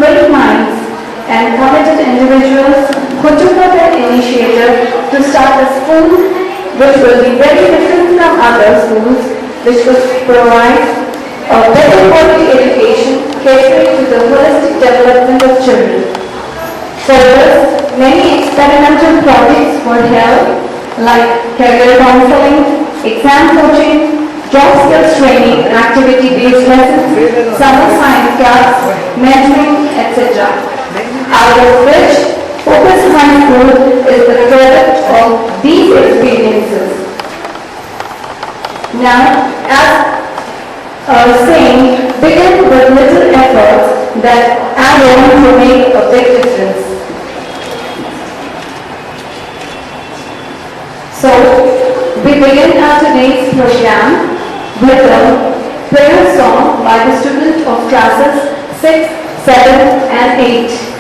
great minds and committed individuals who took up an initiative to start a school which will be very different from other schools, which will provide a better quality education catering to the holistic development of children. For this, many experimental projects were held like career counseling, exam coaching, job skills training, activity-based lessons, summer science clubs, mentoring, etc. Out of which Focus High School is the product of these experiences. Now, as I was saying, begin with little efforts that add on to make a big difference. So, we begin our today's program with a prayer song by the students of classes 6, 7 and 8.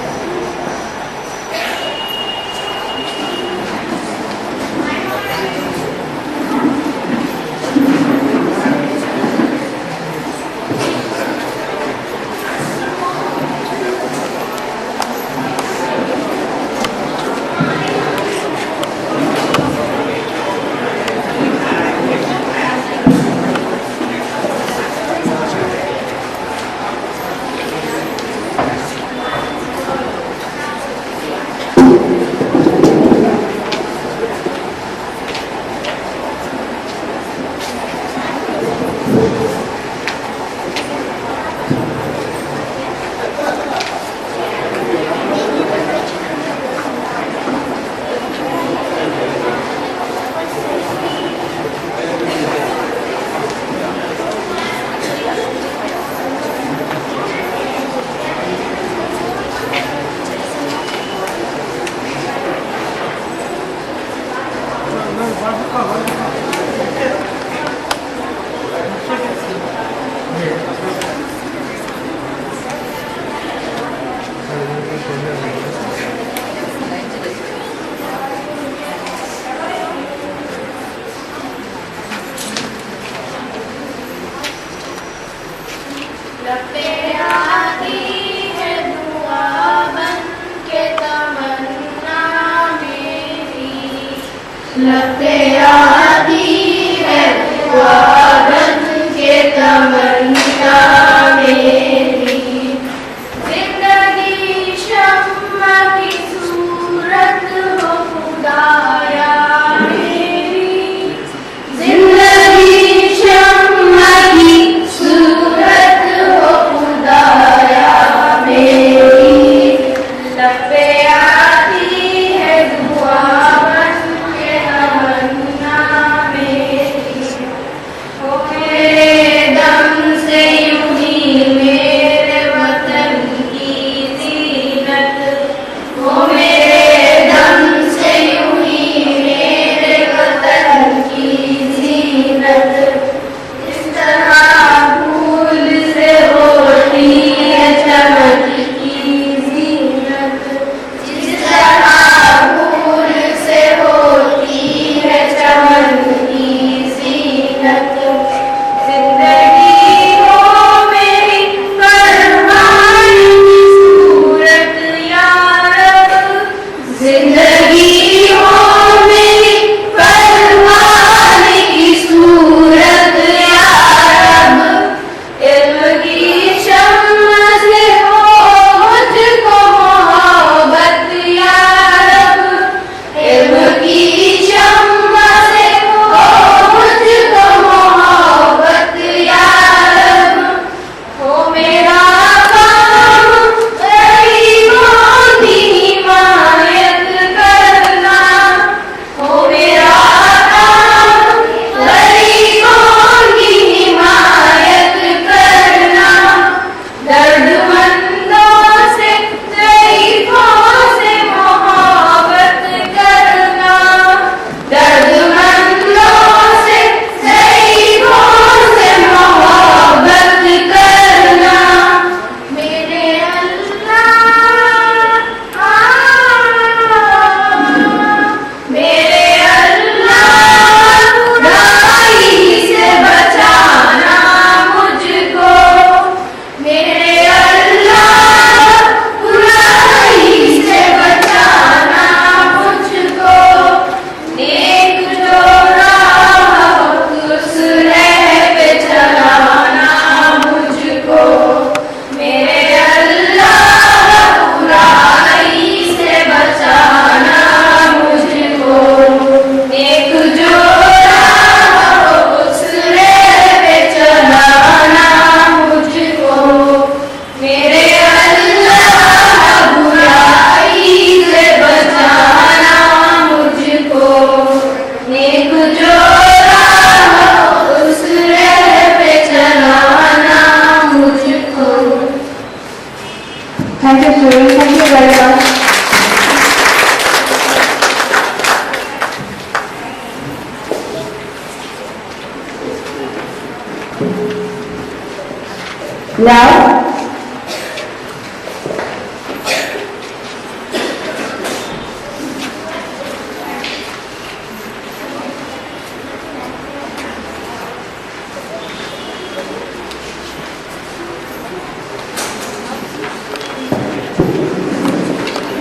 Dam Thank you, students. Thank you very much. Now,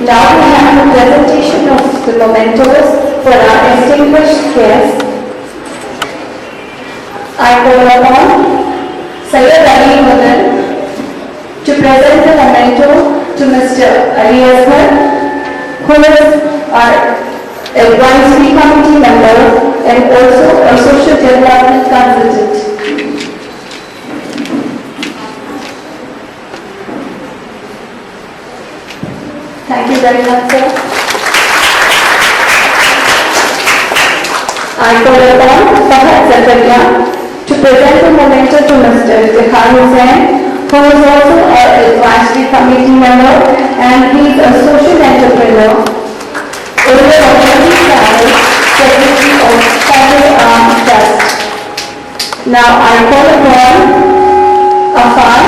Now we have a presentation of the mementos for our distinguished guests. I call upon Sayyid Ali Madan to present the memento to Mr. Ali Asghar, who is our advisory committee member and also a social development consultant. Thank you very much, sir. I call upon Fahad Zakaria to present the memento to Mr. Iftihar Hussain, who is also our advisory committee member and he is a social entrepreneur, owner of Many Channel, secretary of Family Arm Trust. Now I call upon Afar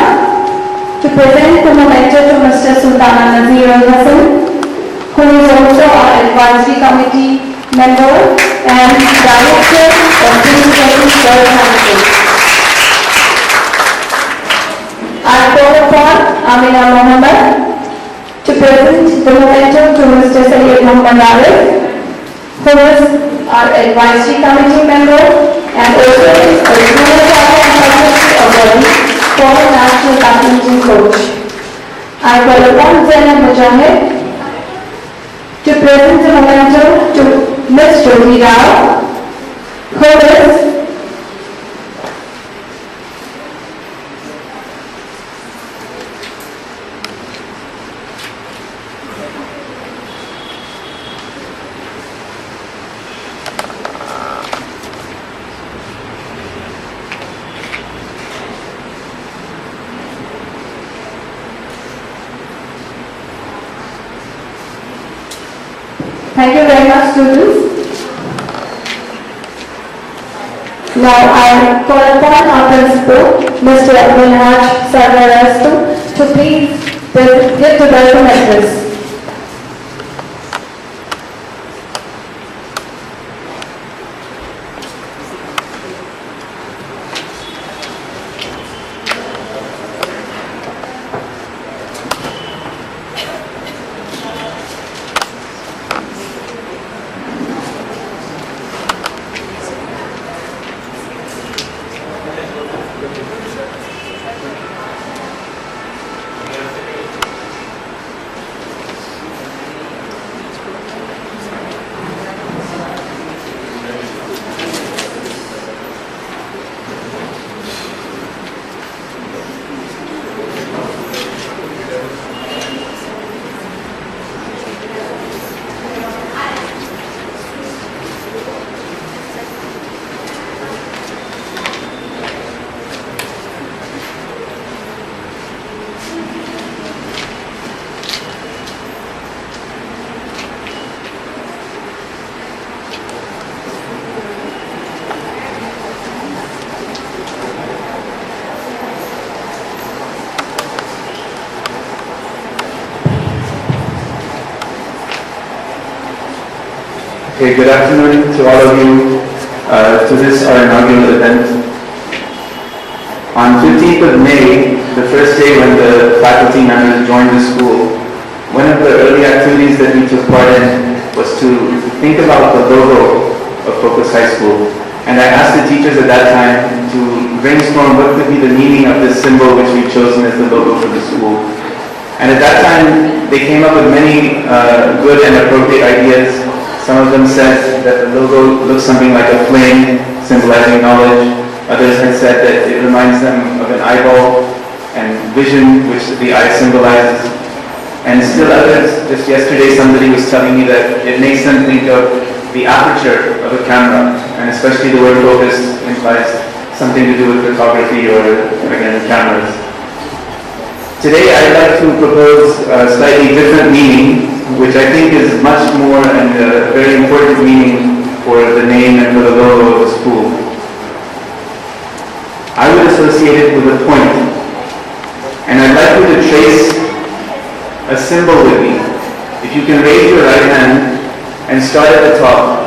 to present the memento to Mr. Sultana Nazir Al-Hassan, who is also our advisory committee member and director of Green World Council. I call upon Amina Mohammed to present the memento to Mr. Sayyid Muhammad Arif, who is our advisory committee member and also is a junior and publicity award for national badminton coach. I call upon Zainab Mujahid to present the memento to Ms. Jyoti Rao, who is Thank you very much, students. Now I call upon our principal, Mr. Abdul Haj Sarvarastu, to please give the welcome address. Okay, good afternoon to all of you to this our inaugural event. On 15th of May, the first day when the faculty members joined the school, one of the early activities that we took part in was to think about the logo of Focus High School. And I asked the teachers at that time to brainstorm what could be the meaning of this symbol which we've chosen as the logo for the school. And at that time, they came up with many good and appropriate ideas. Some of them said that the logo looks something like a flame, symbolizing knowledge. Others had said that it reminds them of an eyeball and vision, which the eye symbolizes. And still others, just yesterday somebody was telling me that it makes them think of the aperture of a camera, and especially the word focus implies something to do with photography or, again, cameras. Today I'd like to propose a slightly different meaning, which I think is much more and a very important meaning for the name and for the logo of the school. I would associate it with a point, and I'd like you to trace a symbol with me. If you can raise your right hand and start at the top,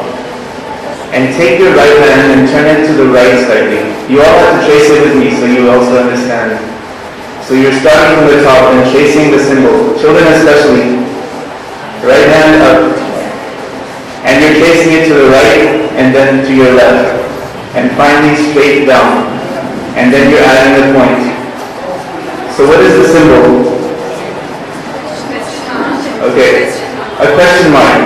and take your right hand and turn it to the right slightly. You all have to trace it with me so you also understand. So you're starting from the top and tracing the symbol, children especially. Right hand up. And you're tracing it to the right and then to your left. And finally straight down. And then you're adding a point. So what is the symbol? Okay, a question mark.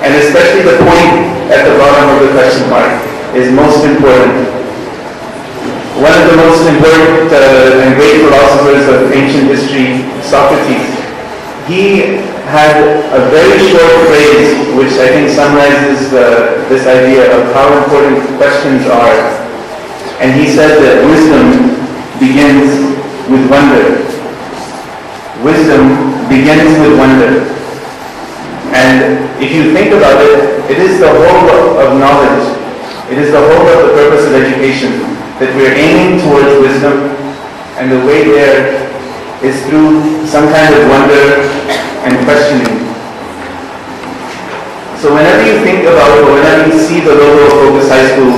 And especially the point at the bottom of the question mark is most important. One of the most important and great philosophers of ancient history, Socrates, he had a very short phrase which I think summarizes this idea of how important questions are. And he said that wisdom begins with wonder. Wisdom begins with wonder. And if you think about it, it is the whole of knowledge. It is the whole of the purpose of education, that we're aiming towards wisdom, and the way there is through some kind of wonder and questioning. So whenever you think about it, or whenever you see the logo of Focus High School,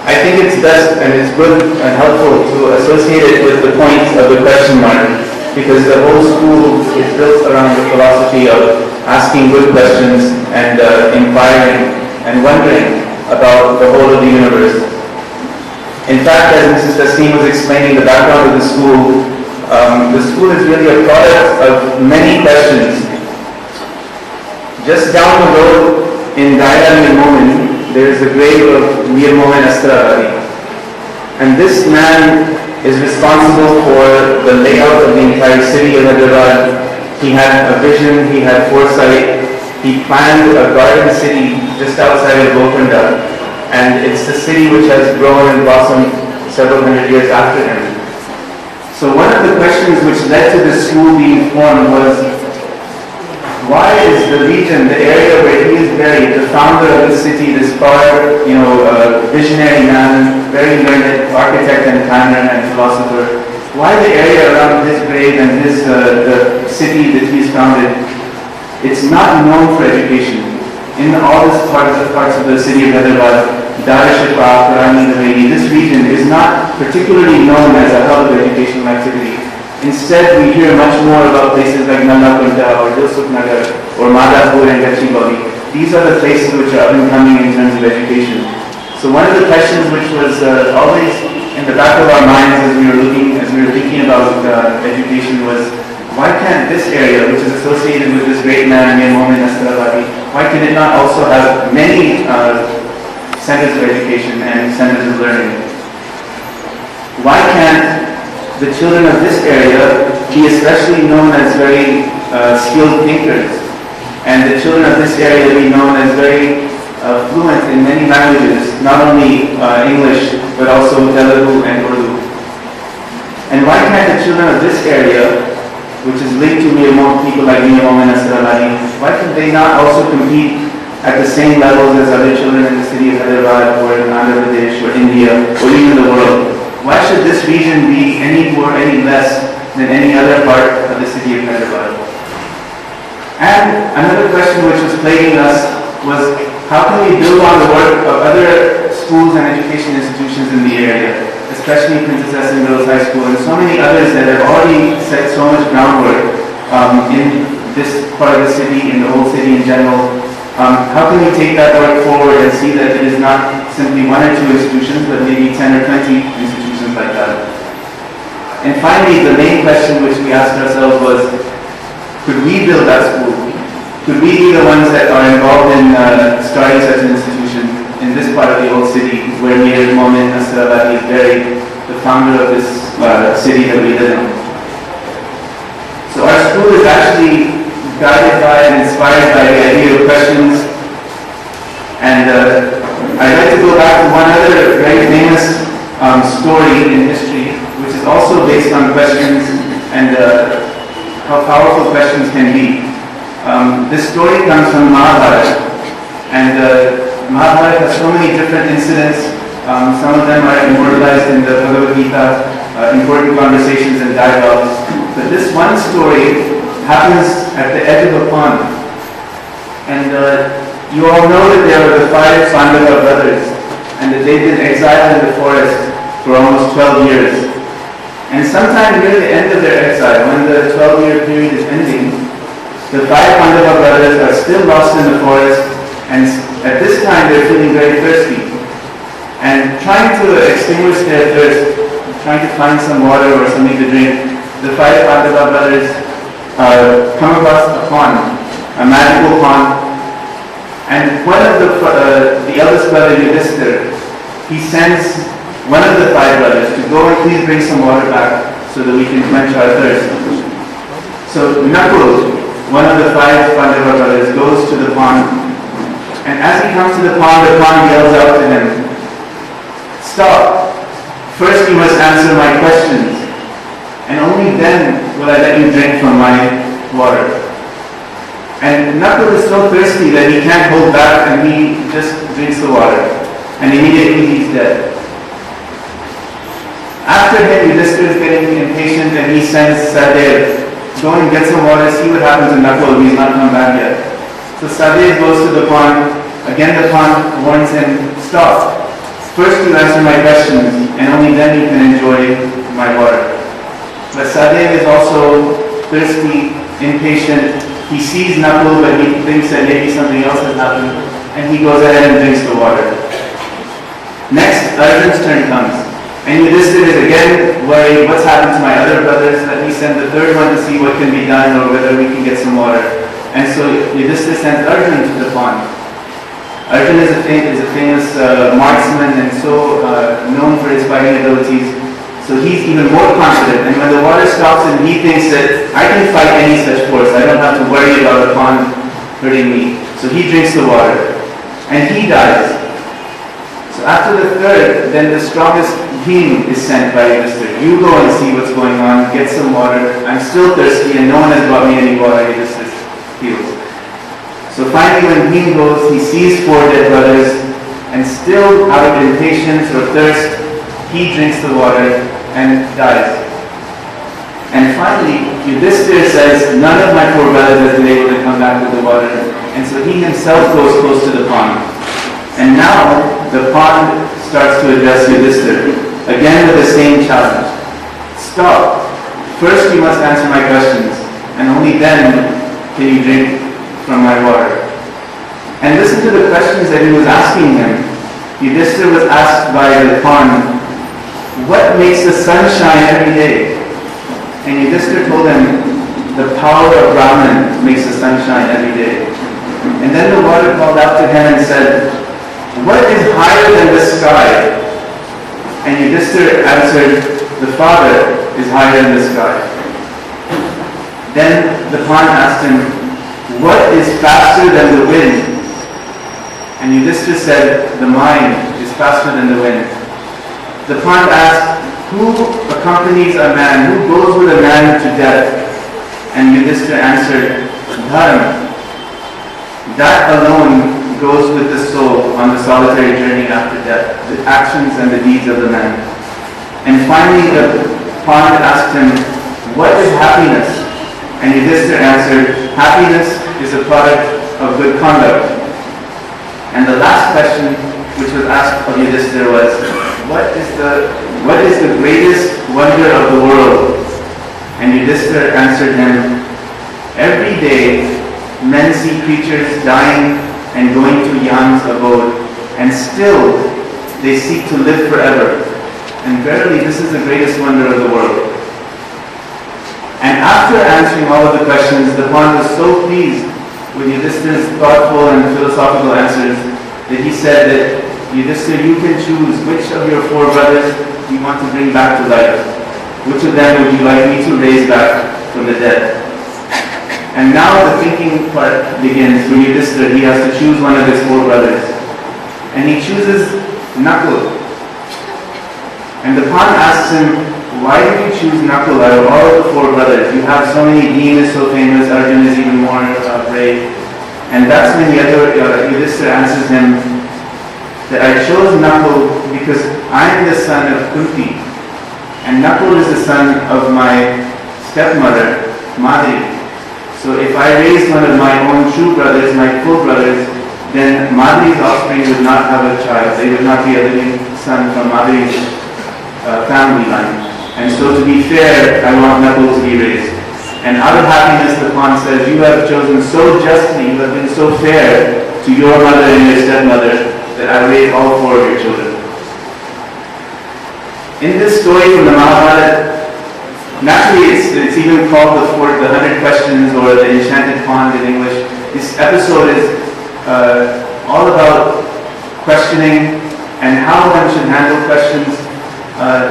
I think it's best and it's good and helpful to associate it with the point of the question mark, because the whole school is built around the philosophy of asking good questions and inquiring and wondering about the whole of the universe. In fact, as Mrs. Tasneem was explaining the background of the school is really a product of many questions. Just down the road in Daira Mir Momin, there is the grave of Mir Momin Astarabadi. And this man is responsible for the layout of the entire city of Hyderabad. He had a vision, he had foresight, he planned a garden city just outside of Golconda, and it's the city which has grown and blossomed several hundred years after him. So one of the questions which led to the school being formed was, why is the region, the area where he is buried, the founder of the city, this far, visionary man, very learned architect and planner and philosopher, why the area around his grave and the city that he's founded, it's not known for education. In all these parts of the city of Hyderabad, Dar Shifa, Qurani, this region is not particularly known as a hub of educational activity. Instead, we hear much more about places like Nallakunda or Dilsukh Nagar or Madhapur and Gachibowli. These are the places which are up and coming in terms of education. So one of the questions which was always in the back of our minds as we were thinking about education was, why can't this area, which is associated with this great man, Mir Momin Astarabadi, why can it not also have many centers of education and centers of learning? Why can't the children of this area be especially known as very skilled thinkers, and the children of this area be known as very fluent in many languages, not only English, but also Telugu and Urdu? And why can't the children of this area, which is linked to people like Mir Momin Astarabadi, why can they not also compete at the same levels as other children in the city of Hyderabad or in Andhra Pradesh or India or even the world? Why should this region be any more, any less than any other part of the city of Hyderabad? And another question which was plaguing us was, how can we build on the work of other schools and education institutions in the area, especially Princess Hassan Girls High School and so many others that have already set so much groundwork in this part of the city, in the whole city in general. How can we take that work forward and see that it is not simply one or two institutions, but maybe 10 or 20 institutions like that? And finally, the main question which we asked ourselves was, could we build that school? Could we be the ones that are involved in starting such an institution in this part of the old city where Mir Momin Astarabadi is buried, the founder of this city that we live in? So our school is actually guided by and inspired by the idea of questions. And I'd like to go back to one other very famous story in history, which is also based on questions. And how powerful questions can be. This story comes from Mahabharata, and Mahabharata has so many different incidents. Some of them are immortalized in the Bhagavad Gita, important conversations and dialogues. But this one story happens at the edge of a pond. And you all know that there were the 5 Pandava brothers, and that they've been exiled in the forest for almost 12 years. And sometime near the end of their exile, when the 12-year period is ending, the 5 Pandava brothers are still lost in the forest, and at this time they're feeling very thirsty. And trying to extinguish their thirst, trying to find some water or something to drink, the 5 Pandava brothers come across a pond, a magical pond. And one of the eldest brother, Yudhishthira, he sends one of the 5 brothers to go and please bring some water back so that we can quench our thirst. So Nakul, one of the 5 Pandava brothers, goes to the pond. And as he comes to the pond yells out to him, "Stop! First you must answer my questions, and only then will I let you drink from my water." And Nakul is so thirsty that he can't hold back, and he just drinks the water. And immediately he's dead. After him, Yudhishthira is getting impatient, and he sends Sadev, "Go and get some water, see what happens to Nakul, he's not come back yet." So Sadev goes to the pond. Again the pond warns him, "Stop. First you answer my questions, and only then you can enjoy my water." But Sadev is also thirsty, impatient. He sees Nakul, but he thinks that maybe something else has happened, and he goes ahead and drinks the water. Next, Arjun's turn comes, and Yudhishthira is again worried, what's happened to my other brothers? Let me send the third one to see what can be done or whether we can get some water. And so Yudhishthira sends Arjun to the pond. Arjun is a famous marksman and so known for his fighting abilities. So he's even more confident, and when the water stops him, he thinks that I can fight any such force. I don't have to worry about the pond hurting me. So he drinks the water, and he dies. So after the third, then the strongest being is sent by Yudhishthira. You go and see what's going on, get some water. I'm still thirsty, and no one has brought me any water. Yudhishthira feels. So finally, when Bhim goes, he sees 4 dead brothers, and still out of impatience or thirst, he drinks the water and dies. And finally, Yudhishthira says, none of my 4 brothers has been able to come back with the water. And so he himself goes close to the pond. And now, the pond starts to address Yudhishthira, again with the same challenge. Stop. First you must answer my questions, and only then can you drink from my water. And listen to the questions that he was asking him. Yudhishthira was asked by the pond, what makes the sun shine every day? And Yudhishthira told him, the power of Brahman makes the sun shine every day. And then the water called out to him and said, what is higher than the sky? And Yudhishthira answered, the Father is higher than the sky. Then the pond asked him, what is faster than the wind? And Yudhishthira said, the mind is faster than the wind. The pond asked, who accompanies a man, who goes with a man to death? And Yudhishthira answered, Dharma. That alone goes with the soul on the solitary journey after death, the actions and the deeds of the man. And finally the pond asked him, what is happiness? And Yudhishthira answered, happiness is a product of good conduct. And the last question which was asked of Yudhishthira was, what is the greatest wonder of the world? And Yudhishthira answered him, every day men see creatures dying and going to Yam's abode, and still they seek to live forever. And verily this is the greatest wonder of the world. And after answering all of the questions, the pond was so pleased with Yudhishthira's thoughtful and philosophical answers that he said that, Yudhishthira, you can choose which of your 4 brothers you want to bring back to life. Which of them would you like me to raise back from the dead? And now the thinking part begins for Yudhishthira. He has to choose one of his 4 brothers. And he chooses Nakul. And the pond asks him, why did you choose Nakul out of all of the four brothers? You have so many, Dean is so famous, Arjun is even more brave. And that's when Yudhishthira answers him that I chose Nakul because I am the son of Kunti. And Nakul is the son of my stepmother, Madri. So if I raised one of my own true brothers, my full brothers, then Madri's offspring would not have a child. They would not be a living son from Madri's family line. And so to be fair, I want Nakul to be raised. And out of happiness, the Khan says, you have chosen so justly, you have been so fair to your mother and your stepmother that I raise all four of your children. In this story from the Mahabharata, naturally it's even called the 100 questions or the enchanted pond in English. This episode is all about questioning and how one should handle questions.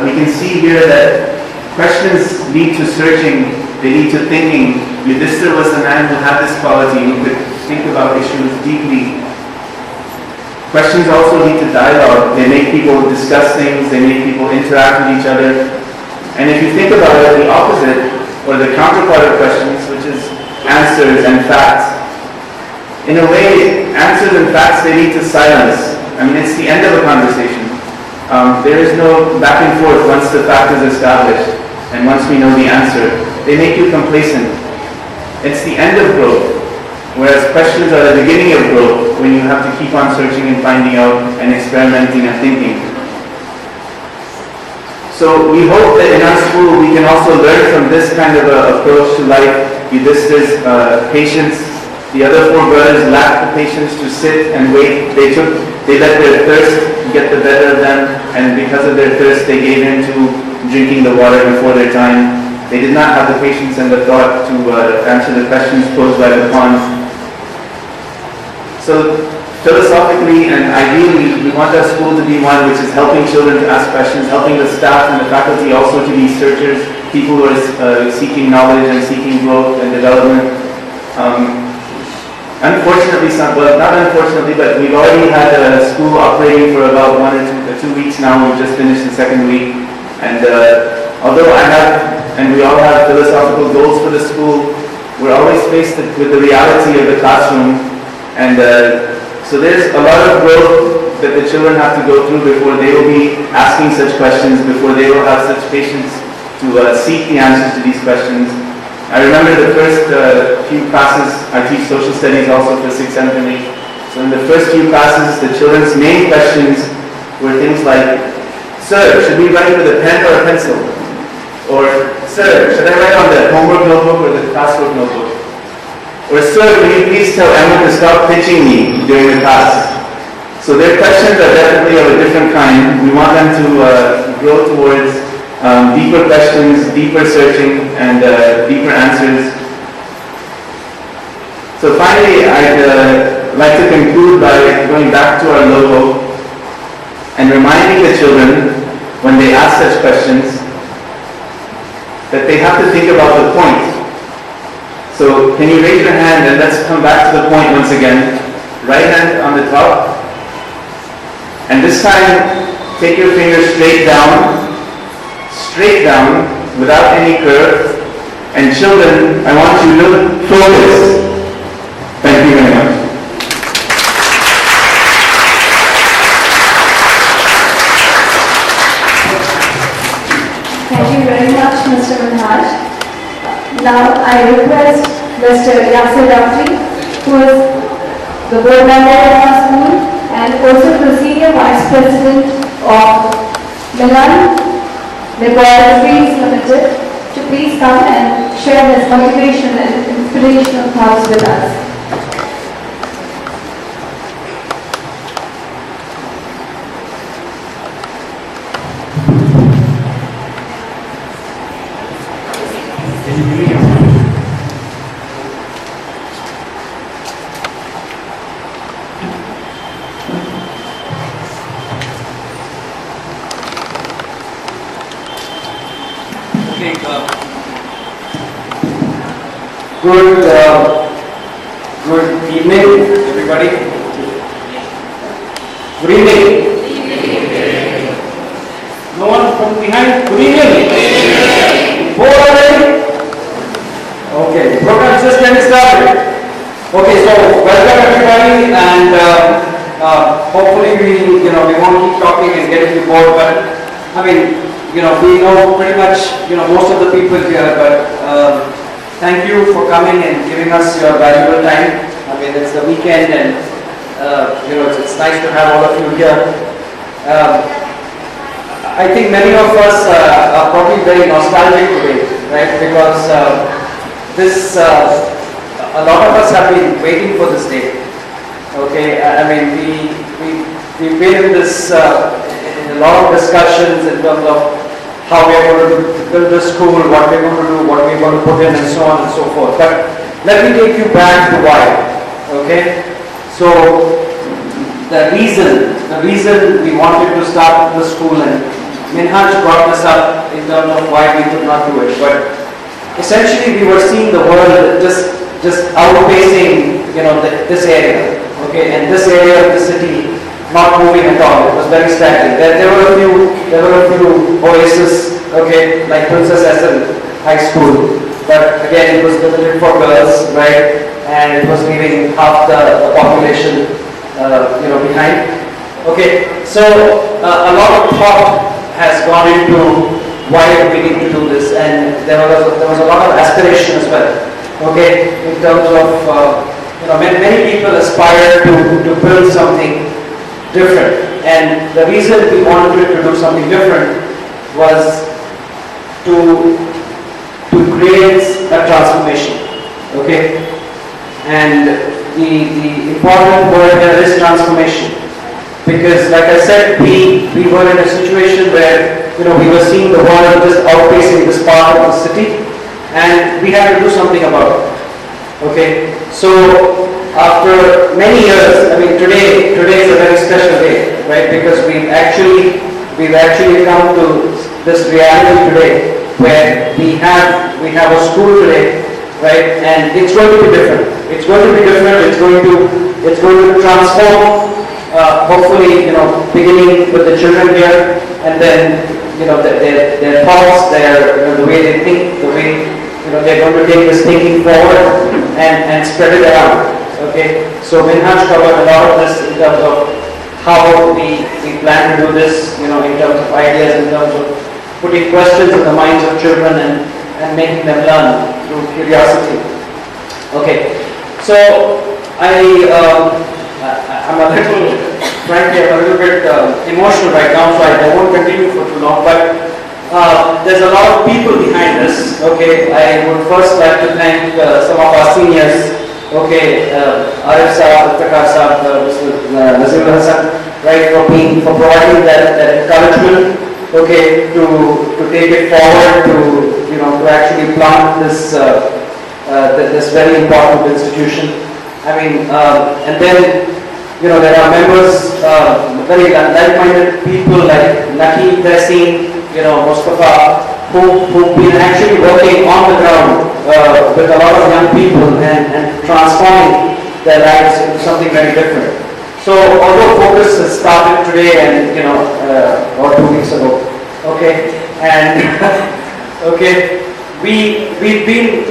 We can see here that questions lead to searching, they lead to thinking. Yudhishthira was the man who had this quality, who could think about issues deeply. Questions also lead to dialogue. They make people discuss things, they make people interact with each other. And if you think about it, the opposite, or the counterpart of questions, which is answers and facts, in a way, answers and facts, they lead to silence. I mean, it's the end of a conversation. There is no back and forth once the fact is established and once we know the answer. They make you complacent. It's the end of growth, whereas questions are the beginning of growth when you have to keep on searching and finding out and experimenting and thinking. So we hope that in our school we can also learn from this kind of approach to life. Yudhishthira's patience. The other four brothers lacked the patience to sit and wait. They let their thirst get the better of them, and because of their thirst they gave in to drinking the water before their time. They did not have the patience and the thought to answer the questions posed by the pawns. So philosophically and ideally, we want our school to be one which is helping children to ask questions, helping the staff and the faculty also to be searchers, people who are seeking knowledge and seeking growth and development. Unfortunately, not unfortunately, but we've already had a school operating for about 1 or 2 weeks now. We've just finished the second week. And although we all have philosophical goals for the school, we're always faced with the reality of the classroom. And so there's a lot of growth that the children have to go through before they will be asking such questions, before they will have such patience to seek the answers to these questions. I remember the first few classes, I teach social studies also for 6th, 7th and 8th. So in the first few classes, the children's main questions were things like, Sir, should we write with a pen or a pencil? Or, Sir, should I write on the homework notebook or the classwork notebook? Or, Sir, will you please tell Emma to stop pinching me during the class? So their questions are definitely of a different kind. We want them to grow towards deeper questions, deeper searching, and deeper answers. So finally, I'd like to conclude by going back to our logo and reminding the children, when they ask such questions, that they have to think about the point. So can you raise your hand and let's come back to the point once again. Right hand on the top. And this time, take your fingers straight down, without any curve. And children, I want you to focus. Thank you very much. Thank you very much, Mr. Manhaj. Now I request Mr. Yasir Rafri, who is the board member of our school and also the senior vice president of Milan Laboratories Limited, to please come and share his motivation and inspirational thoughts with us. Good evening, everybody. Good evening. No one from behind. Good evening. Board already? Okay, the program's just getting started. Okay, so welcome everybody, and hopefully we won't keep talking and getting you bored, but I mean, we know pretty much, most of the people here, but thank you for coming and giving us your valuable time. I mean, it's the weekend, and it's nice to have all of you here. I think many of us are probably very nostalgic today, right? Because a lot of us have been waiting for this day. Okay, I mean, we've been in this in a lot of discussions in terms of how we're going to build the school, what we're going to do, what we're going to put in, and so on and so forth. But let me take you back to why. Okay, so the reason we wanted to start the school, and Minhaj brought this up in terms of why we could not do it, but essentially we were seeing the world just outpacing, this area, okay, and this area of the city not moving at all. It was very stagnant. There were a few oases, okay, like Princess Essen High School, but again it was limited for girls, right, and it was leaving half the population, behind. Okay, so a lot of thought has gone into why we need to do this, and there was a lot of aspiration as well. Okay, in terms of many people aspire to build something different, and the reason we wanted to do something different was to create a transformation. Okay, and the important word here is transformation. Because, like I said, we were in a situation where we were seeing the world just outpacing this part of the city, and we had to do something about it. Okay, so after many years, I mean, today is a very special day, right? Because we've actually come to this reality today where we have a school today, right? And it's going to be different. It's going to be different. It's going to transform. Hopefully, beginning with the children here, and then, their thoughts, the way they think, the way, they're going to take this thinking forward and spread it around. Okay, so Minhaj covered a lot of this in terms of how we plan to do this, in terms of ideas, in terms of putting questions in the minds of children and making them learn through curiosity. Okay, so I'm a little bit emotional right now, so I won't continue for too long, but there's a lot of people behind this. Okay, I would first like to thank some of our seniors, okay, Arif Saab, Prakash Saab, Mr. Nazir Hassan, right, for providing that encouragement, okay, to take it forward, to actually plant this this very important institution. I mean, and then there are members, very like-minded people like Naki, Tehseen, Mustafa, who've been actually working on the ground with a lot of young people and transforming their lives into something very different. So although Focus has started today and or 2 weeks ago, okay, and okay, we've been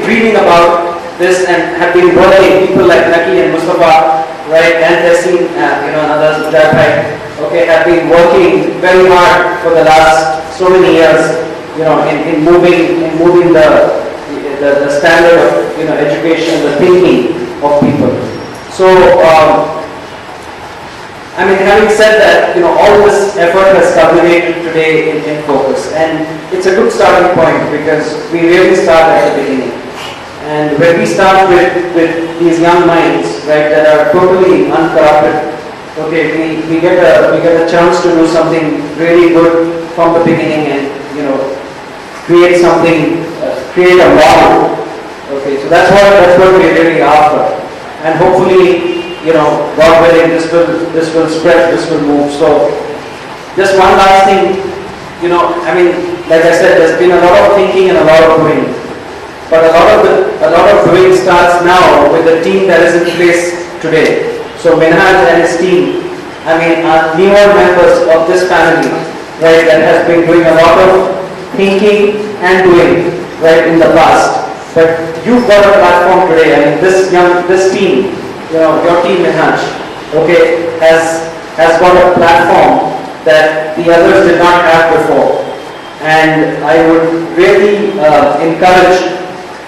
reading about this and have been working. People like Naki and Mustafa, right, and Tehseen, and others, Mujahid, okay, have been working very hard for the last so many years, in moving the standard of education, the thinking of people. So, I mean, having said that, all this effort has culminated today in Focus, and it's a good starting point because we really start at the beginning. And when we start with these young minds, right, that are totally uncorrupted, okay, we get a chance to do something really good from the beginning, and create something, create a model. Okay, so that's what we really after, and hopefully, God willing, this will spread, this will move. So, just one last thing, I mean, like I said, there's been a lot of thinking and a lot of doing. But a lot of doing starts now with the team that is in place today. So Minhaj and his team, I mean, are newer members of this family, right, that has been doing a lot of thinking, and doing, right, in the past. But you've got a platform today. I mean, this team, your team in Hunch, okay, has got a platform that the others did not have before. And I would really encourage,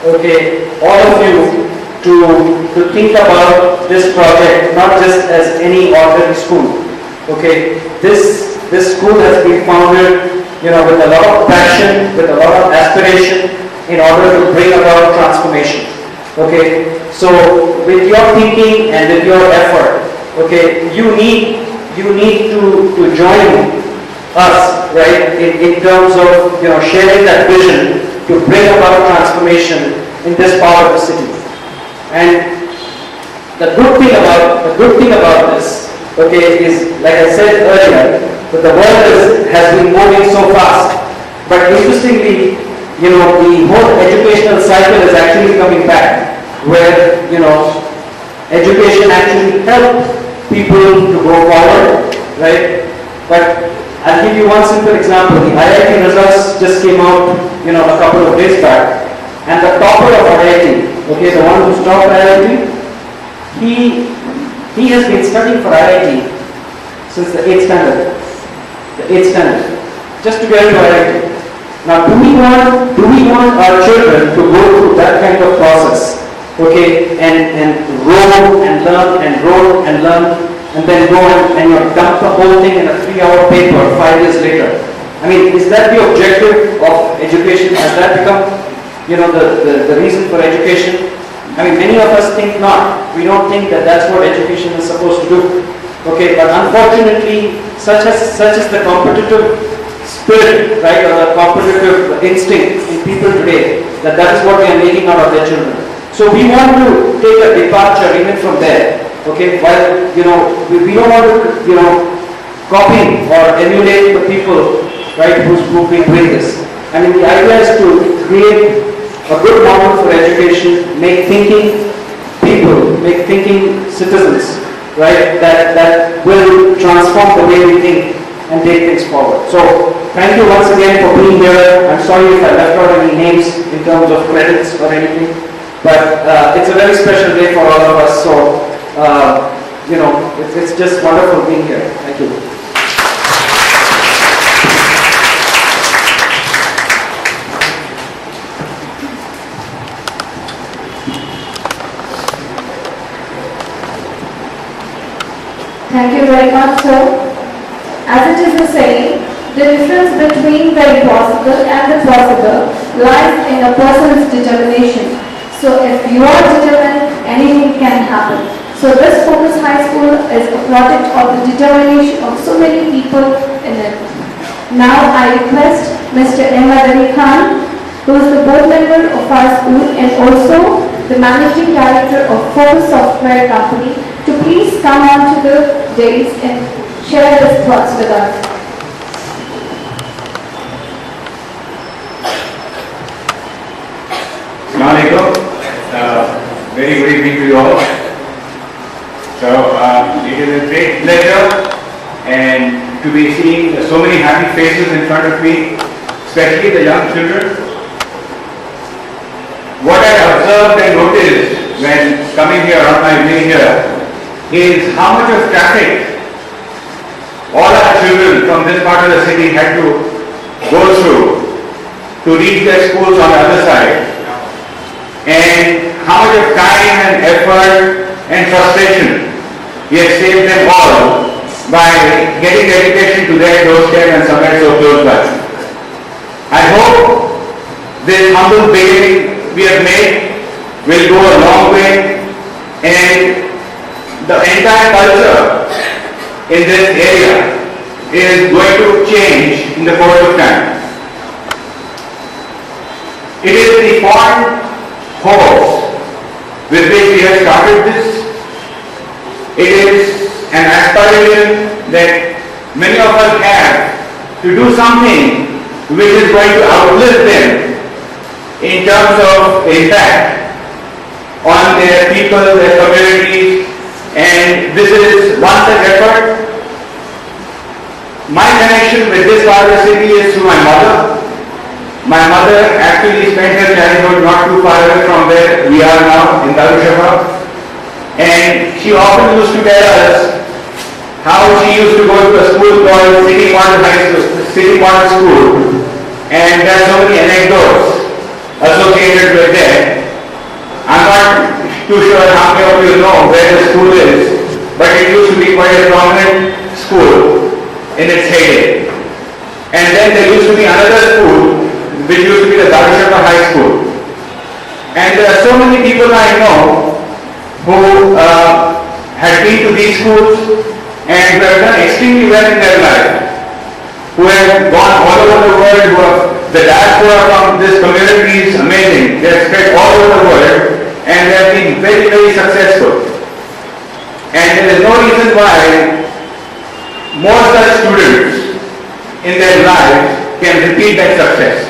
okay, all of you to think about this project not just as any ordinary school. Okay, this school has been founded, with a lot of passion, with a lot of aspiration, in order to bring about transformation. Okay, so with your thinking and with your effort, okay, you need to join us, right, in terms of sharing that vision to bring about transformation in this part of the city. And the good thing about this, okay, is like I said earlier, that the world has been moving so fast. But interestingly, the whole educational cycle is actually coming back, where education actually helps people to go forward, right? But I'll give you one simple example. The IIT results just came out, a couple of days back, and the topper of IIT, okay, the one who's topped IIT, he has been studying for IIT since the 8th standard. The 8th standard, just to get into IIT. Now, do we want our children to go through that kind of process, okay, and roll and learn and roll and learn, and then go and dump the whole thing in a 3-hour paper 5 years later? I mean, is that the objective of education? Has that become, the reason for education? I mean, many of us think not. We don't think that that's what education is supposed to do. Okay, but unfortunately, such is the competitive spirit, right, or the competitive instinct in people today, that is what we are making out of their children. So we want to take a departure even from there. Okay, while we don't want to copy or emulate the people, right, who've been doing this. I mean, the idea is to create a good model for education, make thinking people, make thinking citizens, right, that will transform the way we think and take things forward. So thank you once again for being here. I'm sorry if I left out any names in terms of credits or anything, but it's a very special day for all of us. So it's just wonderful being here. Thank you. Thank you very much, sir. As it is a saying, the difference between the impossible and the possible lies in a person's determination. So if you are determined, anything can happen. So this Focus High School is a product of the determination of so many people in it. Now I request Mr. Ahmad Ali Khan, who is the board member of our school and also the managing director of Focus Software Company, to please come on to the dais and share his thoughts with us. Assalamu alaikum. Very good evening to you all. So it is a great pleasure and to be seeing so many happy faces in front of me, especially the young children. What I observed and noticed when coming here on my way here is how much of traffic all our children from this part of the city had to go through to reach their schools on the other side, and how much of time and effort and frustration we have saved them all by getting education to their doorstep and somewhere so close by. I hope this humble beginning we have made will go a long way, and the entire culture in this area is going to change in the course of time. It is the fond hopes with which we have started this. It is an aspiration that many of us have to do something which is going to outlive them in terms of impact on their people, their communities, and this is one such effort. My connection with this part of the city is through my mother. My mother actually spent her childhood not too far away from where we are now in Darushafa. And she often used to tell us how she used to go to a school called City Model High School, City Model School, and there are so many anecdotes associated with that. I'm not too sure how many of you know where the school is, but it used to be quite a prominent school in its heyday. And then there used to be another school, which used to be the Darushafa High School. And there are so many people I know who had been to these schools and who have done extremely well in their life, who have gone all over the world, who have, the diaspora from this community is amazing. They have spread all over the world and they have been very, very successful. And there is no reason why more such students in their lives can repeat that success.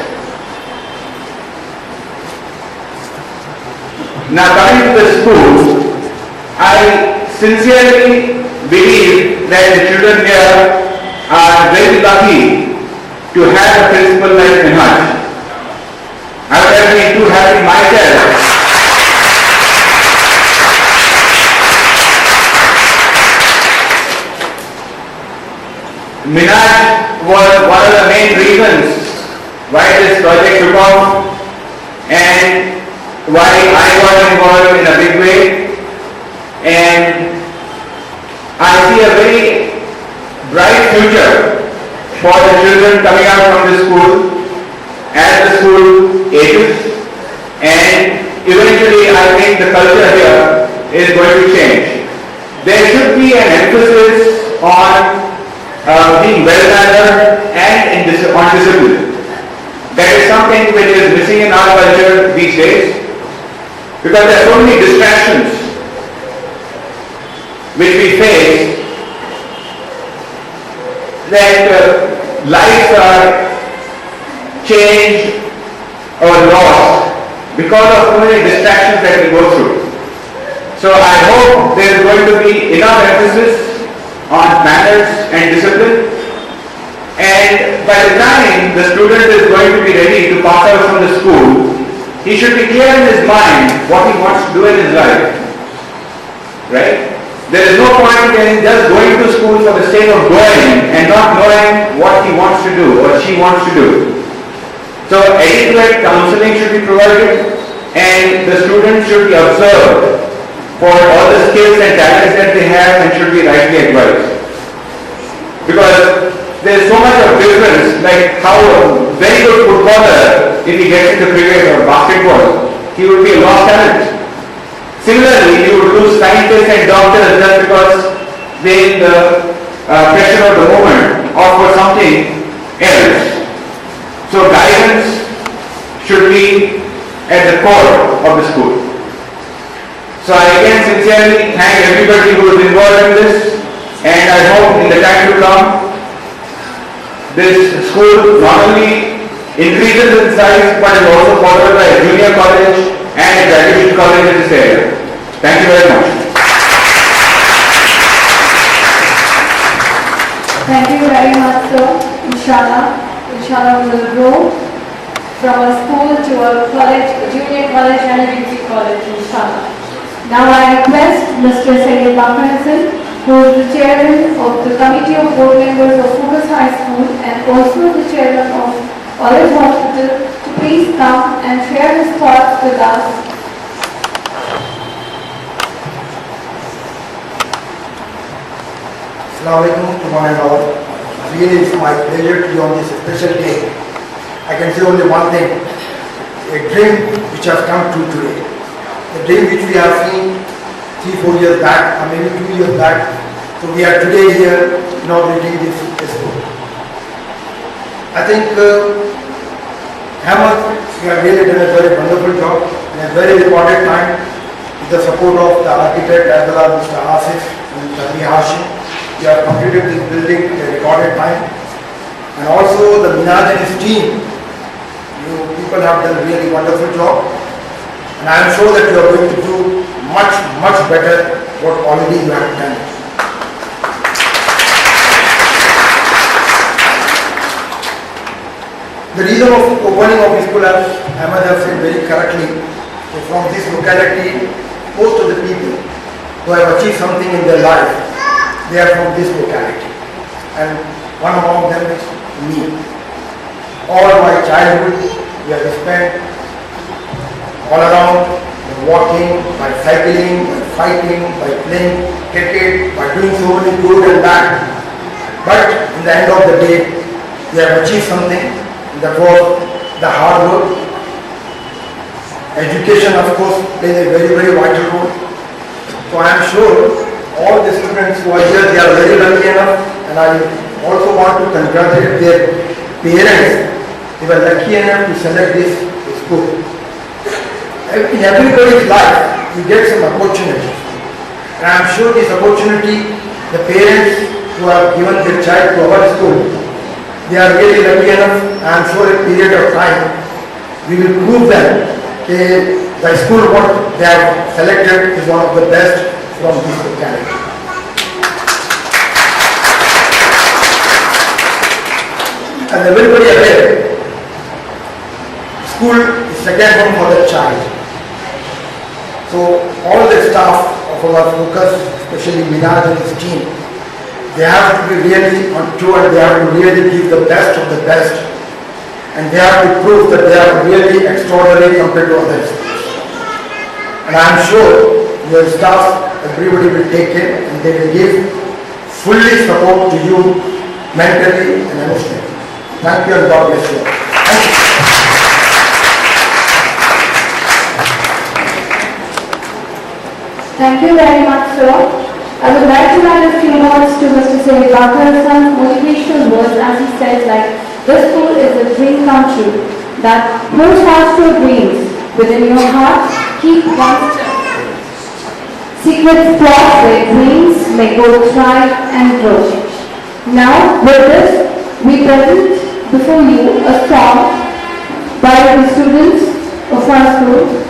Now coming to the school, I sincerely believe that the children here are very lucky to have a principal like Minhaj. I would have been too happy myself. Minhaj was one of the main reasons why this project took off and why I got involved in a big way. And I see a very bright future for the children coming out from this school as the school ages, and eventually I think the culture here is going to change. There should be an emphasis on being well-mannered and on discipline. That is something which is missing in our culture these days, because there are so many distractions which we face that lives are changed or lost because of so many distractions that we go through. So I hope there is going to be enough emphasis on manners and discipline, and by the time the student is going to be ready to pass out from the school, he should be clear in his mind what he wants to do in his life. Right? There is no point in just going to school for the sake of going and not knowing what he wants to do or she wants to do. So adequate counseling should be provided, and the students should be observed for all the skills and talents that they have and should be rightly advised. Because there is so much of difference, like how a very good footballer, if he gets into cricket or basketball, he would be a lost talent. Similarly, you would lose scientists and doctors just because they in the pressure of the moment or for something else. So guidance should be at the core of the school. So I again sincerely thank everybody who is involved in this, and I hope in the time to come, this school not only increases in size but is also followed by a junior college and a graduate college in this area. Thank you very much. Thank you very much, sir. Inshallah we will grow from a school to a college, a junior college and a degree college, inshallah. Now I request Mr. Sayyid Bakr, who is the chairman of the Committee of Board Members of Focus High School and also the chairman of Olive Hospital, to please come and share his thoughts with us. Assalamu alaikum to one and all. Really, it's my pleasure to be on this special day. I can say only one thing: a dream which has come true today. The dream which we have seen 3-4 years back, or maybe 2 years back. So we are today here inaugurating this school. I think Hamad, we have really done a very wonderful job in a very important time with the support of the architect as well as Mr. Asif and Mr. Ali Hashim. We have completed this building in a recorded time, and also the Minhaj and his team. You people have done a really wonderful job, and I am sure that you are going to do much better what already you have done. The reason of opening of school, as Ahmed has said very correctly, is from this locality, most of the people who have achieved something in their life, they are from this locality. And one among them is me. All my childhood we have spent all around, by walking, by cycling, by fighting, by playing cricket, by doing so many good and bad. But in the end of the day, we have achieved something, and that was the hard work. Education, of course, plays a very, very vital role. So I am sure all the students who are here, they are very lucky enough, and I also want to congratulate their parents. They were lucky enough to select this school. In everybody's life, you get some opportunity. And I am sure this opportunity, the parents who have given their child to our school, they are really lucky enough. I am sure a period of time, we will prove them that the school what they have selected is one of the best from this locality. As everybody aware, school is second home for the child. So all the staff of our focus, especially Minaj and his team, they have to be really on tour and they have to really give the best of the best. And they have to prove that they are really extraordinary compared to others. And I am sure your staff, everybody will take care and they will give fully support to you mentally and emotionally. Thank you and God bless you. Thank you. Thank you very much, sir. I would like to add a few words to Mr. Sayyid Bakar's motivational words as he said, like, this school is a dream come true. That hold fast your dreams within your heart, keep one step. Secret spots where dreams may go thrive and grow. Now, with this, we present before you a song by the students of our school.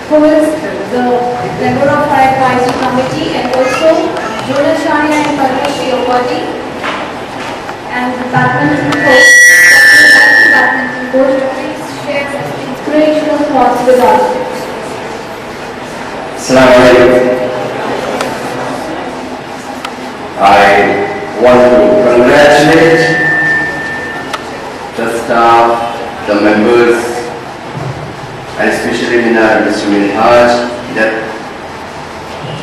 Who is the member of our advisory committee and also Jonas Shania and Parvesh Yawadi and the badminton coach, please share inspirational thoughts with us. Assalamu alaikum. I want to congratulate the staff, the members, and especially Mr. Minhaj, that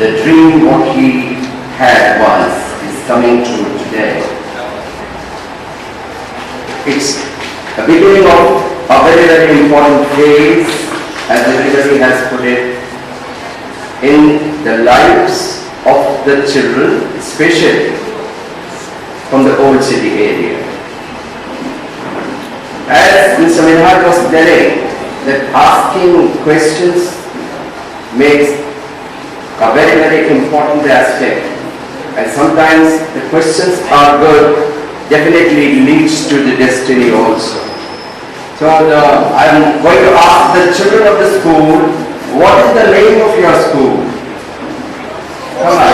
the dream what he had once is coming true today. It's a beginning of a very, very important phase, as everybody has put it, in the lives of the children, especially from the old city area. As Mr. Minhaj was telling, that asking questions makes a very, very important aspect, and sometimes the questions are good, definitely leads to the destiny also. So I'm going to ask the children of the school, what is the name of your school? Come on.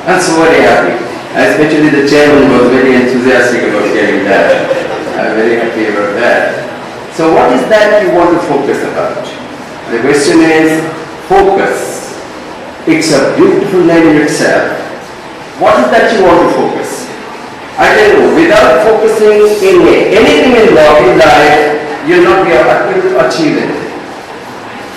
I'm so very happy. Especially the chairman was very enthusiastic about getting that. I'm very happy about that. So what is that you want to focus about? The question is focus. It's a beautiful name in itself. What is that you want to focus? I tell you, without focusing in anything in life, you'll not be able to achieve it.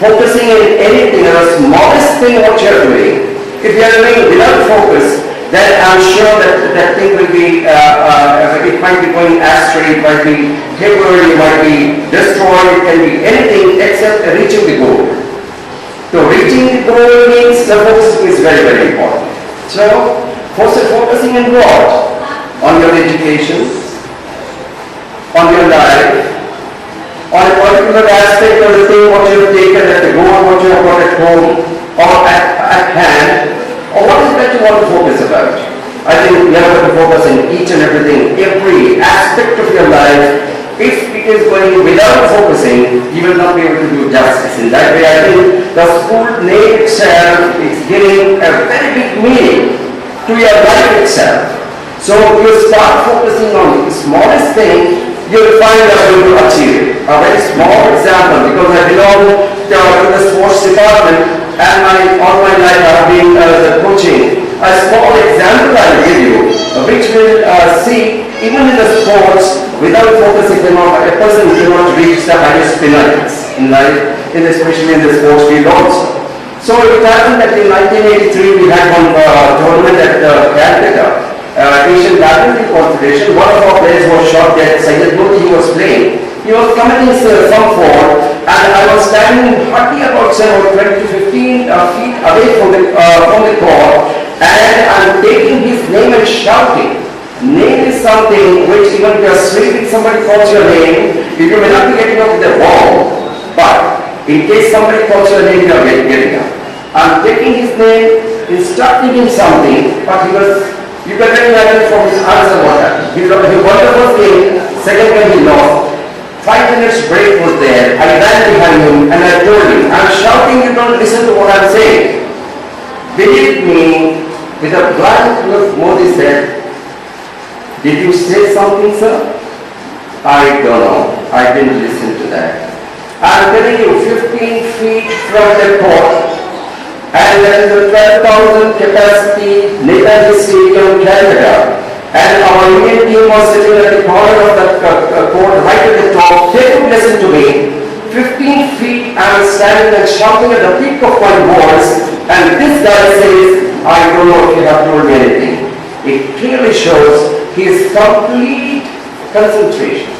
Focusing in anything, the smallest thing what you're doing, if you're doing without focus, then I'm sure that that thing will be, it might be going astray, it might be hayward, it might be destroyed, it can be anything except reaching the goal. So reaching the goal means the focus is very, very important. So, focusing in what? On your education, on your life, on a particular aspect of the thing what you have taken at the goal, what you have got at home, or at hand, or what is that you want to focus about? I think you have to focus in each and everything, every aspect of your life. If it is going without focusing, you will not be able to do justice. In that way, I think the school name itself is giving a very big meaning to your life itself. So you start focusing on the smallest thing, you will find that you will achieve it. A very small example, because I belong to the sports department, and all my life I have been coaching. A small example I will give you, which will see, even in the sports, without focusing, a person cannot reach the highest pinnacles in life, especially in the sports field also. So it happened that in 1983 we had one tournament at Calcutta, Asian Badminton Confederation. One of our players was shot dead. Syed Modi, he was playing. He was committing some fault, and I was standing hardly about 20 to 15 feet away from the court, and I'm taking his name and shouting. Name is something which even if you are sleeping, somebody calls your name, you may not be getting up with the wall, but in case somebody calls your name, you are getting up. I'm taking his name, instructing him something, but you can imagine from his answer what happened. He won the first game, second game he lost. 5 minutes break was there. I ran behind him and I told him, I'm shouting, you don't listen to what I'm saying. Believe me, with a blank look, Modi said, did you say something, sir? I don't know. I didn't listen to that. I'm telling you, 15 feet from the court, and there is a 12,000 capacity Netaji Stadium, Calcutta, and our Indian team was sitting at the corner of the court, right at the top. They could listen to me. 15 feet, I was standing and shouting at the peak of my voice, and this guy says, I don't know if you have told me anything. It clearly shows his complete concentration,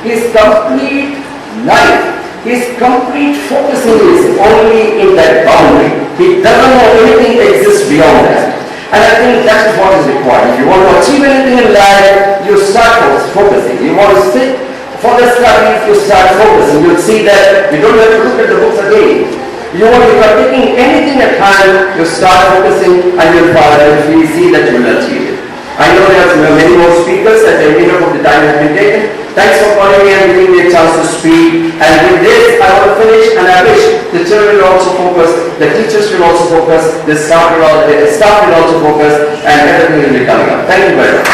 his complete life, his complete focusing is only in that boundary. He doesn't know anything exists beyond that. And I think that's what is required. If you want to achieve anything in life, you start focusing. You want to sit for the studies, you start focusing. You'll see that you don't have to look at the books again. If you are taking anything at hand, you start focusing and you'll see that you will achieve it. I know there are many more speakers at the end of the time has been taken. Thanks for calling me and giving me a chance to speak. And with this, I want to finish, and I wish the children will also focus, the teachers will also focus, the staff will also focus, and everything will be coming up. Thank you very much.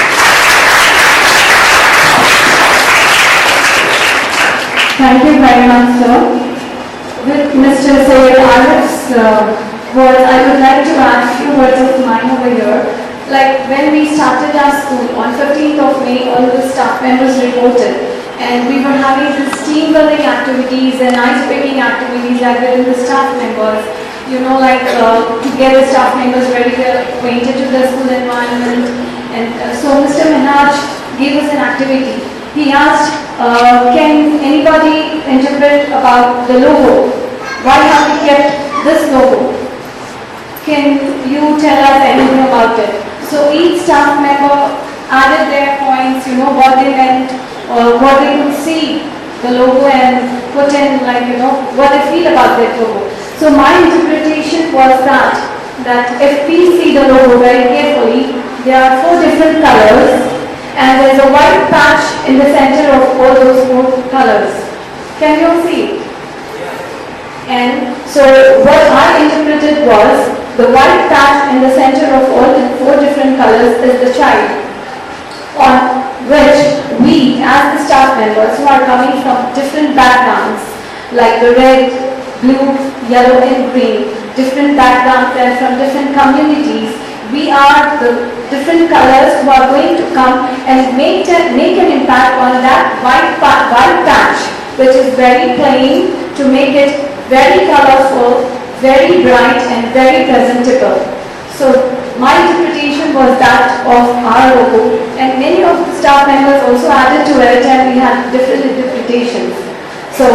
Thank you very much, sir. With Mr. Sayyid Arif's words, I would like to add a few words of mine over here. Like when we started our school on 15th of May, all the staff members reported, and we were having this team building activities and ice breaking activities like that with the staff members. to get the staff members very well acquainted to the school environment. And so Mr. Minhaj gave us an activity. He asked, can anybody interpret about the logo? Why have we kept this logo? Can you tell us anything about it? So each staff member added their points, what they meant, or what they could see the logo and put in what they feel about that logo. So my interpretation was that if we see the logo very carefully, there are 4 different colors and there's a white patch in the center of all those 4 colors. Can you see it? And so what I interpreted was the white patch in the center of all the 4 different colors is the child, on which we as the staff members who are coming from different backgrounds like the red, blue, yellow and green, different backgrounds and from different communities, we are the different colors who are going to come and make an impact on that white patch, which is very plain, to make it very colorful, very bright and very presentable. So my interpretation was that of our logo, and many of the staff members also added to it and we had different interpretations. So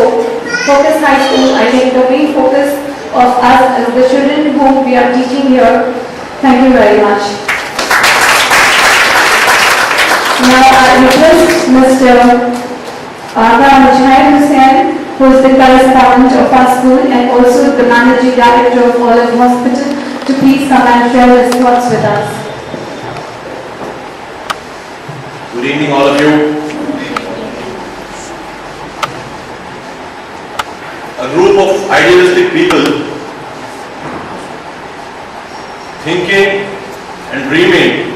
Focus High School, I think the main focus of us as the children whom we are teaching here. Thank you very much. Now I request Mr. Mujahid Hussain, who is the correspondent of our school and also the managing director of Olive Hospital, to please come and share his thoughts with us. Good evening, all of you. A group of idealistic people thinking and dreaming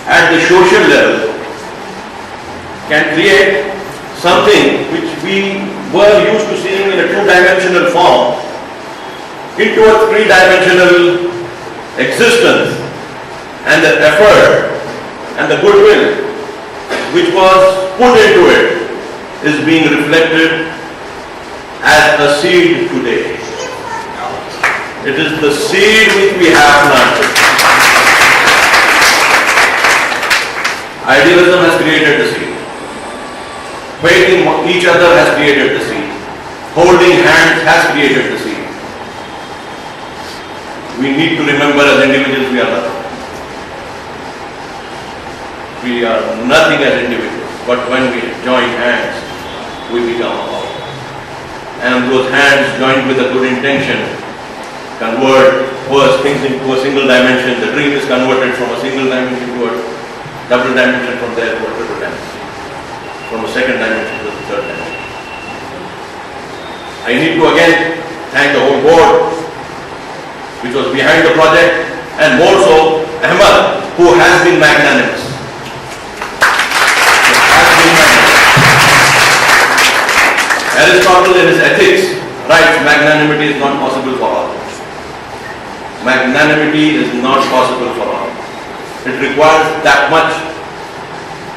at the social level can create something which we were used to seeing in a 2-dimensional form into a 3-dimensional existence, and the effort and the goodwill which was put into it is being reflected as a seed today. It is the seed which we have planted. Idealism has created the seed. Faith in each other has created the seed. Holding hands has created the seed. We need to remember as individuals we are nothing. We are nothing as individuals, but when we join hands, we become all. And those hands joined with a good intention convert first things into a single dimension. The dream is converted from a single dimension to a double dimension, from there to a triple dimension, from a second dimension to the third dimension. I need to again thank the whole board which was behind the project, and more so Ahmad, who has been magnanimous. Aristotle in his ethics writes magnanimity is not possible for all. Magnanimity is not possible for all. It requires that much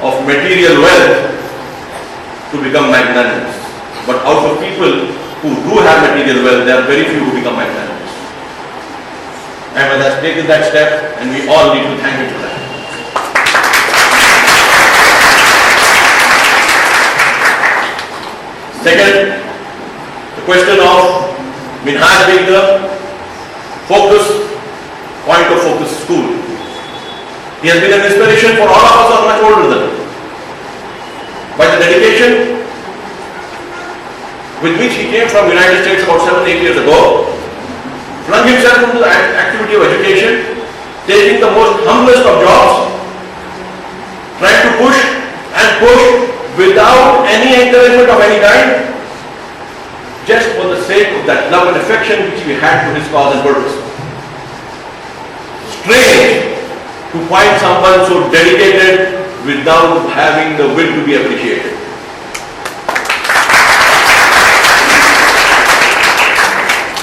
of material wealth to become magnanimous. But out of people who do have material wealth, there are very few who become magnanimous. Ahmed has taken that step and we all need to thank him for that. Second, the question of Minhaj being the point of focus school. He has been an inspiration for all of us who are much older than him. By the dedication with which he came from United States about 7-8 years ago, flung himself into the activity of education, taking the most humblest of jobs, trying to push and push without any encouragement of any kind, just for the sake of that love and affection which he had to his cause and purpose. Strange to find someone so dedicated without having the will to be appreciated.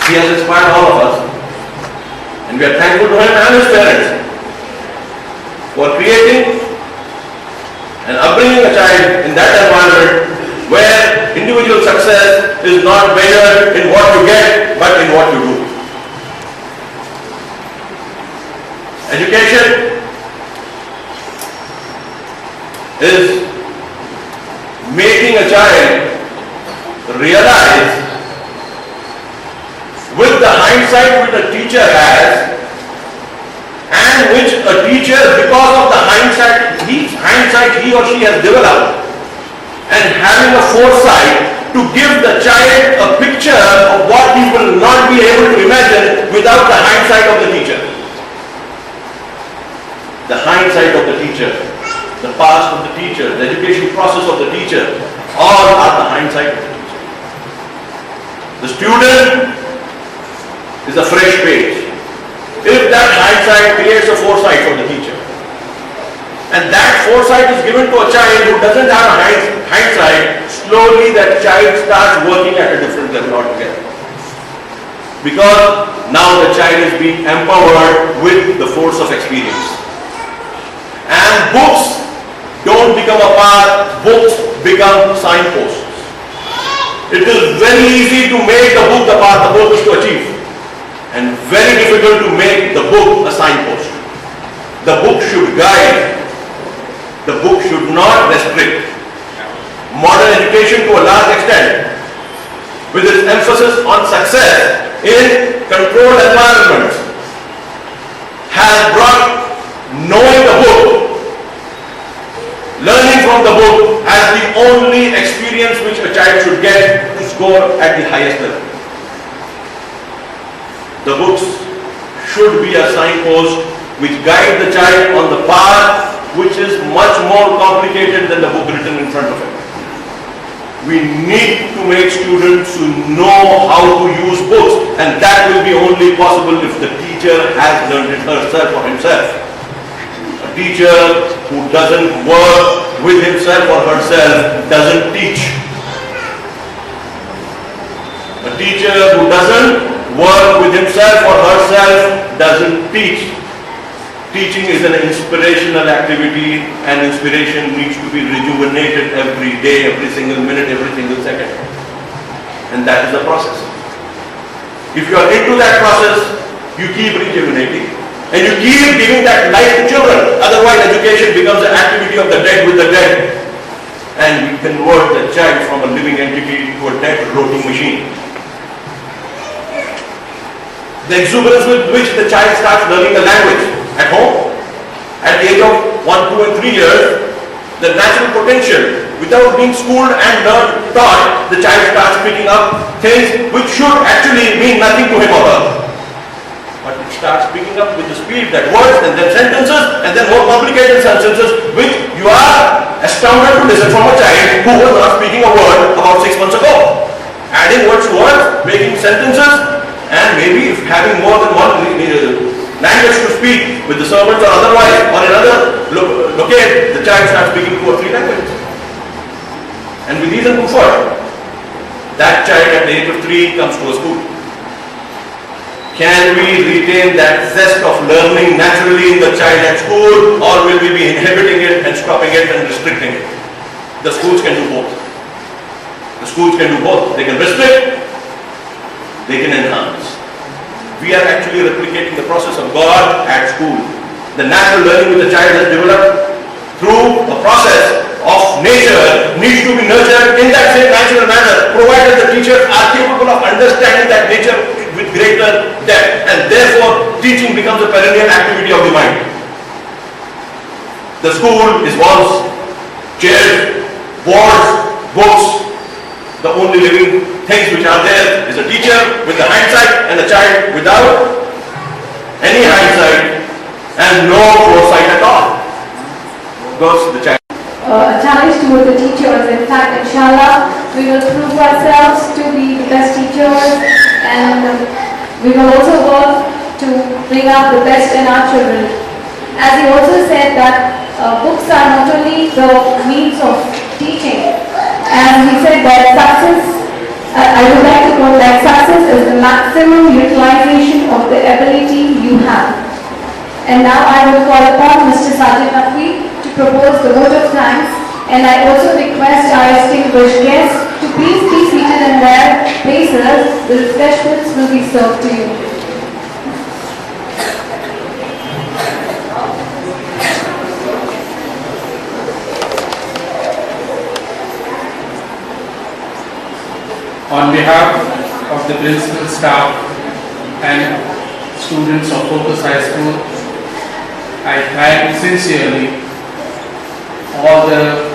He has inspired all of us, and we are thankful to him and his parents for creating and upbringing a child in that environment where individual success is not measured in what you get but in what you do. Education is making a child realize with the hindsight which a teacher has, and which a teacher, because of the hindsight he or she has developed, and having a foresight to give the child a picture of what he will not be able to imagine without the hindsight of the teacher. The hindsight of the teacher, the past of the teacher, the education process of the teacher, all are the hindsight of the teacher. The student is a fresh page. If that hindsight creates a foresight for the teacher, and that foresight is given to a child who doesn't have a hindsight, slowly that child starts working at a different level altogether. Because now the child is being empowered with the force of experience. And books don't become a path, books become signposts. It is very easy to make the book the path the book is to achieve, and very difficult to make the book a signpost. The book should guide. The book should not restrict. Modern education to a large extent, with its emphasis on success in controlled environments, has brought knowing the book, learning from the book as the only experience which a child should get to score at the highest level. The books should be a signpost which guide the child on the path which is much more complicated than the book written in front of him. We need to make students who know how to use books, and that will be only possible if the teacher has learned it herself or himself. A teacher who doesn't work with himself or herself doesn't teach. A teacher who doesn't work with himself or herself doesn't teach. Teaching is an inspirational activity, and inspiration needs to be rejuvenated every day, every single minute, every single second. And that is the process. If you are into that process, you keep rejuvenating and you keep giving that life to children. Otherwise, education becomes an activity of the dead with the dead. And we convert the child from a living entity to a dead rotting machine. The exuberance with which the child starts learning the language at home, at the age of 1, 2 and 3 years, the natural potential, without being schooled and taught, the child starts picking up things which should actually mean nothing to him or her. But it starts picking up with the speed that words and then sentences and then more complicated sentences which you are astounded to listen from a child who was not speaking a word about 6 months ago. Adding words to words, making sentences, and maybe having more than one language to speak with the servants or otherwise, or another locate, the child starts speaking 2 or 3 languages. And with ease and comfort, that child at the age of 3 comes to a school. Can we retain that zest of learning naturally in the child at school, or will we be inhibiting it and stopping it and restricting it? The schools can do both. The schools can do both. They can restrict, they can enhance. We are actually replicating the process of God at school. The natural learning which the child has developed through a process of nature needs to be nurtured in that same natural manner, provided the teachers are capable of understanding that nature with greater depth, and therefore teaching becomes a perennial activity of the mind. The school is walls, chairs, boards, books. The only living things which are there is a teacher with the hindsight and a child without any hindsight and no foresight at all. Goes the child. A challenge towards the teachers. In fact, inshallah, we will prove ourselves to be the best teachers, and we will also work to bring out the best in our children. As he also said that books are not only the means of teaching, and he said that success, I would like to quote that success is the maximum utilization of the ability you have. And now I will call upon Mr. Sajid Naqvi to propose the vote of thanks, and I also request our distinguished guests to please be seated in their places. The refreshments will be served to you. On behalf of the principal staff and students of Focus High School, I thank sincerely all the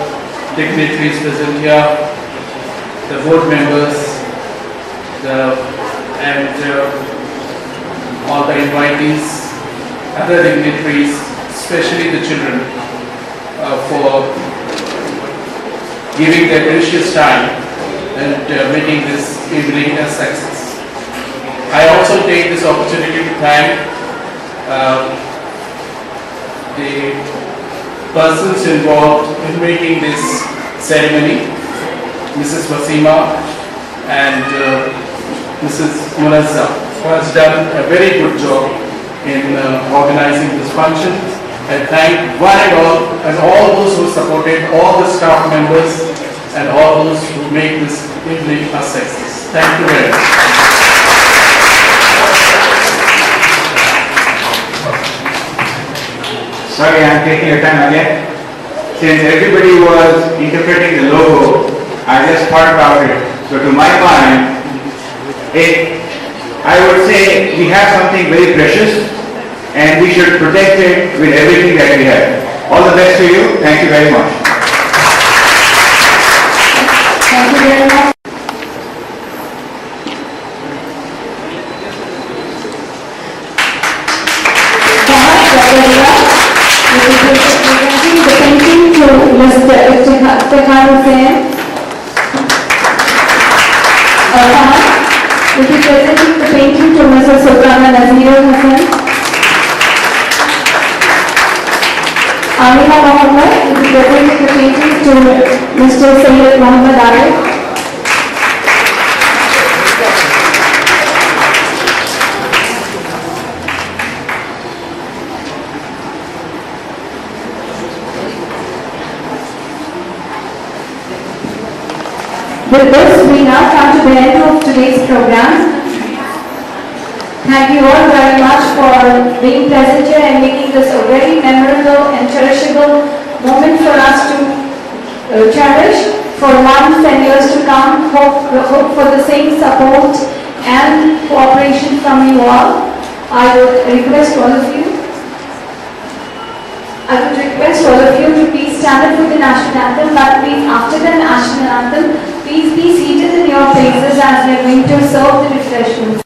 dignitaries present here, the board members, all the invitees, other dignitaries, especially the children, for giving their precious time and making this evening a success. I also take this opportunity to thank the persons involved in making this ceremony, Mrs. Wasima and Mrs. Munazza, who has done a very good job in organizing this function. I thank one and all those who supported, all the staff members and all those who make this evening a success. Thank you very much. Sorry, I'm taking your time again. Since everybody was interpreting the logo, I just thought about it. So to my mind, I would say we have something very precious and we should protect it with everything that we have. All the best to you. Thank you very much. Thank you very much. The painting to Mr. Iftihar Hussain. Will be presenting the painting to Mrs. Sultana Nazir Hassan. Amina Mohammed will be presenting the painting to Mr. Sayyid Muhammad Arif. With this, we now come to the end of today's program. Thank you all very much for being present here and making this a very memorable and cherishable moment for us to cherish for months and years to come. Hope for the same support and cooperation from you all. I would request all of you to please stand up for the national anthem, but please after the national anthem, please be seated in your places as we are going to serve the refreshments.